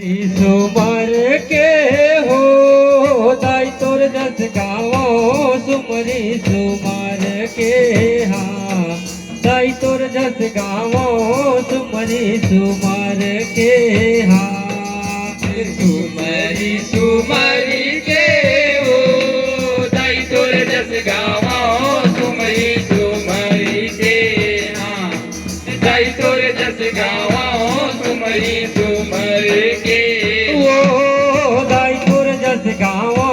सुमर के हो दाई तोर जस गावो सुमरी सुमर के हाँ दाई तोर जस गावो सुमरी सुमर के हाँ सुमरी सुमरी के हो दाई तोर जस गावो सुमरी सुमरी के हाँ दाई तोर जस गावो सुमरी सुमर के ओ दाई तोर जस गावो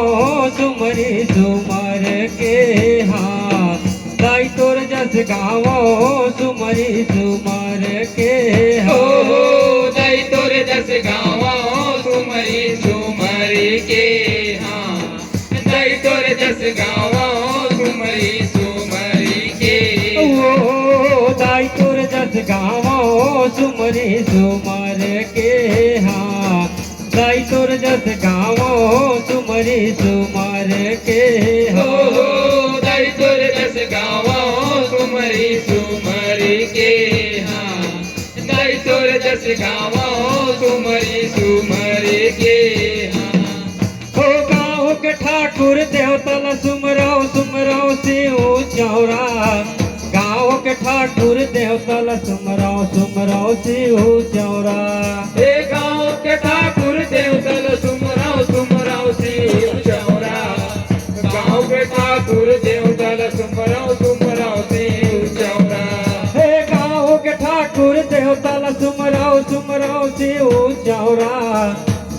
सुमरी सुमर के हाँ दाई तोर जस गावो सुमरी सुमर के हो हाँ दाई तोर जस गावो सुमरी सुमरी के हाँ दाई तोर जस गावो सुमरी सुमरी के ओ दाई तोर जस गावो सुमरी सुमर के हाँ दाई तोर जस गावो सुमरी सुमर के हो हाँ दाई तोर जस गावो सुमरी सुमरी के हाँ दाई तोर जस गावो सुमरी सुमरी के हाँ हो गाँव के ठाकुर देवतल सुमरो सुमरो शिव चौरा गाँव के ठाकुर देवतल सुमरो सुमरो शिव चौरा हे गाँव के ठाकुर देवतल सुमराव सुमराव शिव चौरा गाँव के ठाकुर देवतल सुमराव सुमराव शिव चौरा हे गाँव के ठाकुर देवतल सुमरो सुमरो शिव चौरा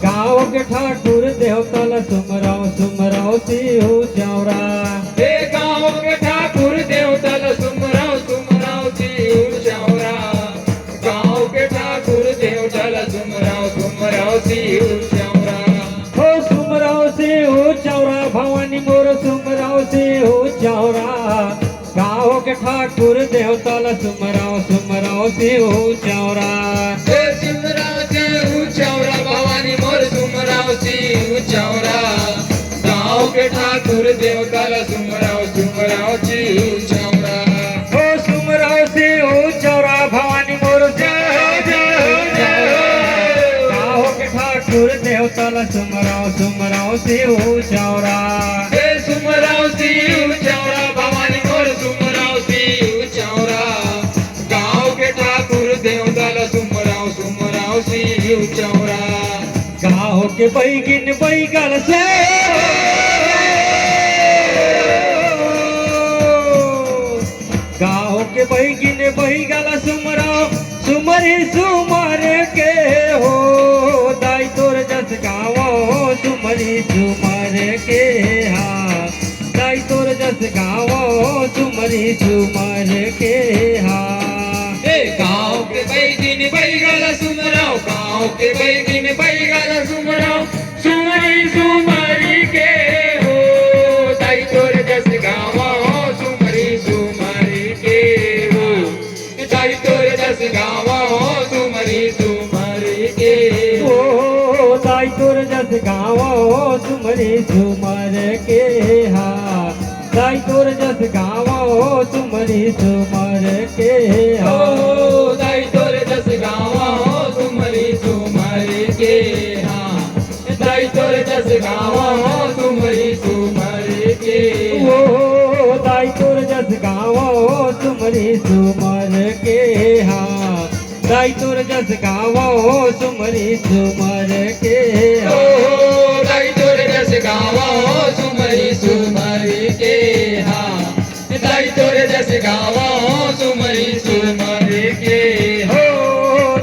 गाँव के ठाकुर देवतल सुमरो सुमरो शिव चौरा हे गाँव के ठाकुर देवतल सुमराव सुमराव शिव चौरा गाँव के ठाकुर देवतल सुमराव सुमराव शिव चौरा हो सुमरो शिव चौरा भवानी मोर सुमरो शिव चौरा गाँव के ठाकुर देवतल सुमरो सुमरो शिव चौरा हे सुमराव शिव चौरा भवानी मोर सुमराव शिव चौरा गाँव के ठाकुर देवतल सुमराव सुमराव शिव चौरा हो सुमरो शिव चौरा भवानी मोर गाँव के ठाकुर देवतल सुमरो सुमरो शिव चौरा हे सुमराव शिव चौरा भवानी मोर सुमराव शिव चौरा गाँव के ठाकुर देवतल सुमराव सुमराव शिव चौरा गाँव के बैगिन बैगल से गाँव के बैगिन बैगल सुमरो सुमरी सुमर के हो दाई तोर जस गावो सुमरी सुमर के हाँ दाई तोर जस गावो सुमरी सुमर के हाँ हे गाँव के बैगिन बैगल सुमराव गाँव के बैगिन बैगल सुमराव सुमरी सुमरी के हो दाई तोर जस गावो सुमरी सुमरी के हो दाई तोर जस गावो सुमरी सुमरी के ओ दाई तोर जस गावो सुमरी सुमर के हाँ दाई तोर जस गावो सुमरी सुमर के हो हाँ दाई तोर जस गावो सुमरी सुमरी के हाँ दाई तोर जस गावो सुमरी सुमरी के ओ दाई तोर जस गावो सुमरी सुमर के हाँ दाई तोर जस गावो सुमरी सुमर के हो हाँ दाई तोर जस गावो सुमरी सुमरी के हाँ दाई तोर जस गावो सुमरी सुमरी के हो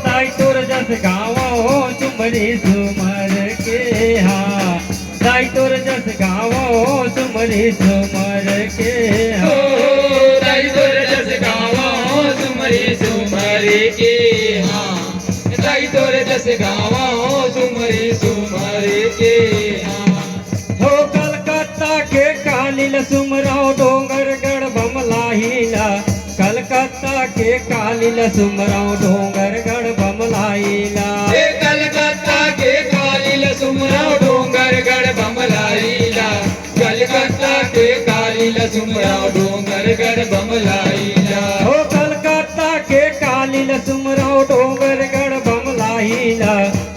दाई तोर जस गावो सुमरी सुमर के हाँ दाई तोर जस गावो सुमरी सुमर के हो हाँ दाई तोर जस गावो सुमरी सुमरी के हाँ दाई तोर जस गावो सुमरी सुमरी के हाँ हो कलकत्ता के कालिल सुमरो डोंगरगढ़ बमलाहिला कलकत्ता के कालिल सुमरो डोंगरगढ़ बमलाहिला हे कलकत्ता के कालिल सुमराव डोंगरगढ़ बमलाईला कलकत्ता के कालिल सुमराव डोंगरगढ़ बमलाईला हो कलकत्ता के कालिल सुमरो डोंगरगढ़ बमलाहिला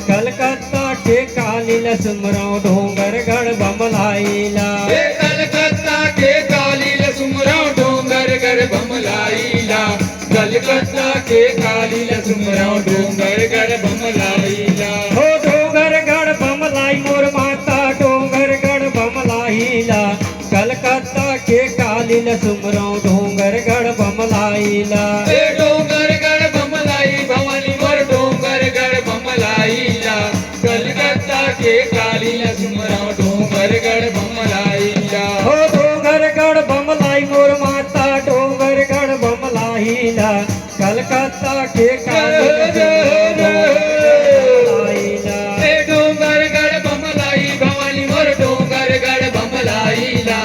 कलकत्ता के कालीला सुमराव डोंगरगड बमलाईला हे कलकत्ता के कालीला सुमराव डोंगरगड बमलाईला कलकत्ता के कालीला सुमराव डोंगरगड बमलाईला हो डोंगरगड बमलाई मोर माता डोंगरगड बमलाईला कलकत्ता के कालीला सुमराव डोंगरगड बमलाईला हे डोंगरगड बमलाई भवानी मोर डोंगरगड बमलाईला कलकत्ता के कालीला सुमराव डोंगरगड बमलाईला हो डोंगरगड बमलाई मोर माता डोंगरगड बमलाईला कलकत्ता के कालीला हे डोंगरगड बमलाई भवानी मोर डोंगरगड बमलाईला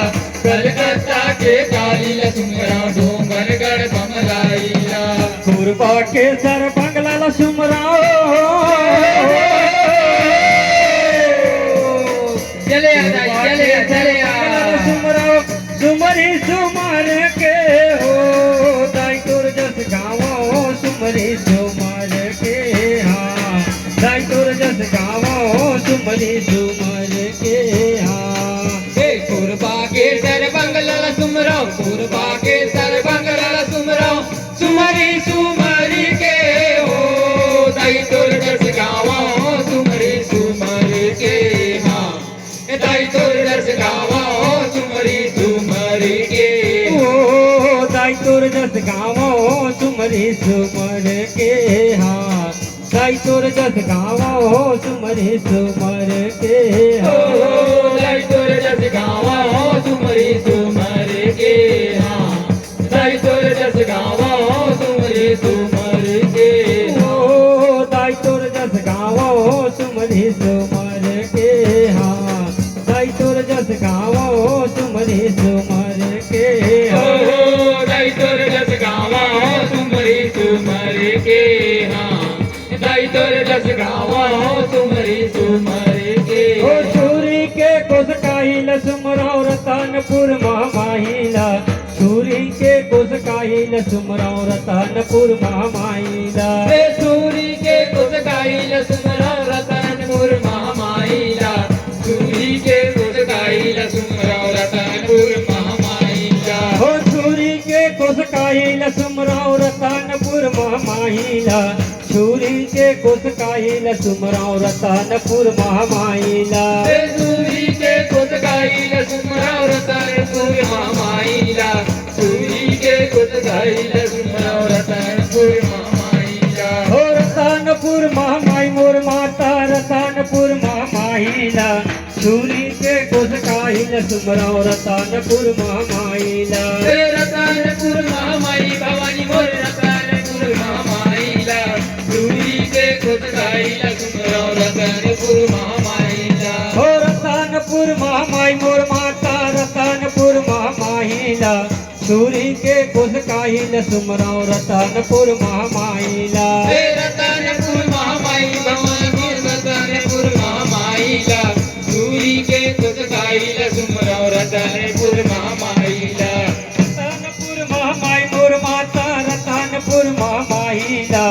कलकत्ता के कालीला सुमराव डोंगरगड बमलाईला पूर्वा के सर बंगला सुमराव चले आ सुमराव सुमरी सुमर के हो दाई तोर जस गावो सुमरी सुमर के हाँ दाई तोर जस गावो सुमरी सुमर के हाँ हे पूर्वा के सर बंगला सुमराव पूर्वा के सर बंगला सुमराव सुमरी सुमरी के हो दाई तोर जस गावा सुमरी सुमर के हाँ दाई तोर जस गावा सुमरी सुमर के ओ दाई तोर जस गावो सुमरी सुमर के हाँ दाई तोर जस गावो सुमरी सुमर के हाँ दाई तोर जस गावा सुमरी सुमर के हाँ दाई तोर जस गावा सुमरी सुमर के ओ दाई तोर जस गावो सुमरी सुमर के हाँ दाई तोर जस गावो सुमरी सुमर के हाँ दाई तोर जस गावा सुमरी सुमर के हाँ दाई तोर जस गावा सुमरी सुमर के ओ छुरी के कुस काहिल सुमराव रतनपुर महामाहिला छुरी के कुस काहिल सुमराव रतनपुर महामाहिला हे सूरी के कुछ गाइल सुमराव रतनपुर महामाईला सूरी के कुछ गाइल सुमराव रतनपुर महामाईला हो छुरी के कुस काहिल सुमराव रतनपुर महामाहिला छुरी के कुस काहिल सुमराव रतनपुर महामाहिला हे सूरी के कुछ गाइल सुमराव रतनपुर महामाईला सूरी के कुछ गाइल सुमराव रतनपुर महामाईला हो रतनपुर महामाई मोर माता रतनपुर महामाहिला छुरी के कुस काहिल सुमराव रतनपुर महामाहिला हे रतनपुर महामाई भवानी मोर रतनपुर महामाईला सूरी के कुछ गाइल सुमराव रतनपुर महामाईला हो रतनपुर महामाई मोर माता रतनपुर महामाहिला छुरी के कुस काहिल सुमराव रतनपुर महामाहिला हे रतनपुर महामाई भवानी मोर रतनपुर महामाईला सूरी के कुछ गाइल सुमराव रतनपुर महामाईला रतनपुर महामाई मोर माता रतनपुर महामाहिला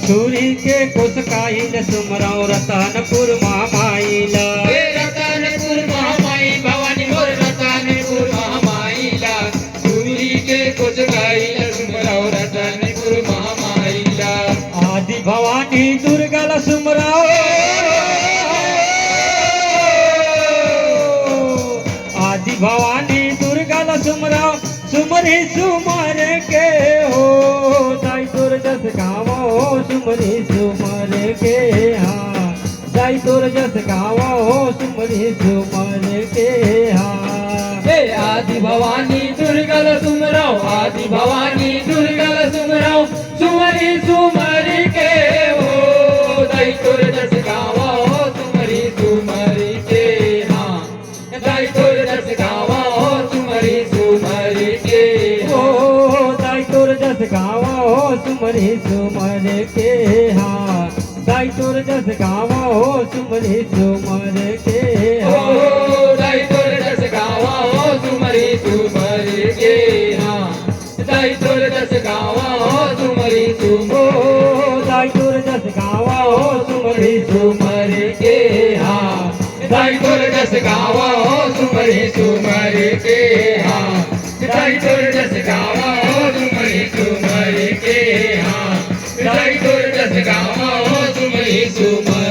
छुरी के कुस काहिल सुमराव रतनपुर महामाहिला हे रतनपुर महामाई भवानी मोर रतनपुर महामाईला सूरी के कुछ गाइल सुमराव रतनपुर महामाईला आदि भवानी दुर्गल सुमराव आदि भवानी दुर्गल सुमराव सुमरी सुमर के हो दाई तोर जस गावो सुमरी सुमर के हाँ दाई तोर जस गावो सुमरी सुमर के हाँ हे आदि भवानी दुर्गल सुमराव आदि भवानी दुर्गल सुमराव सुमरी सुमरी के हो दाई तोर जस गावा सुमरी सुमरी के हाँ दाई तोर जस गावा सुमरी सुमरी के ओ दाई तोर जस गावो सुमरी सुमर के हाँ दाई तोर जस गावो सुमरी सुमर के हाँ ओ दाई तोर जस गावा सुमरी सुमरी के हाँ दाई तोर जस गावा सुमरी सुमरी ओ दाई तोर जस गावो सुमरी सुमरी के मिठाई तोर जस गावा हो सुमरी सुमरी के हाँ मिठाई तोर जस गावा हो सुमरी सुमरी के हाँ मिठाई तोर जस गावा हो सुमरी सुमरी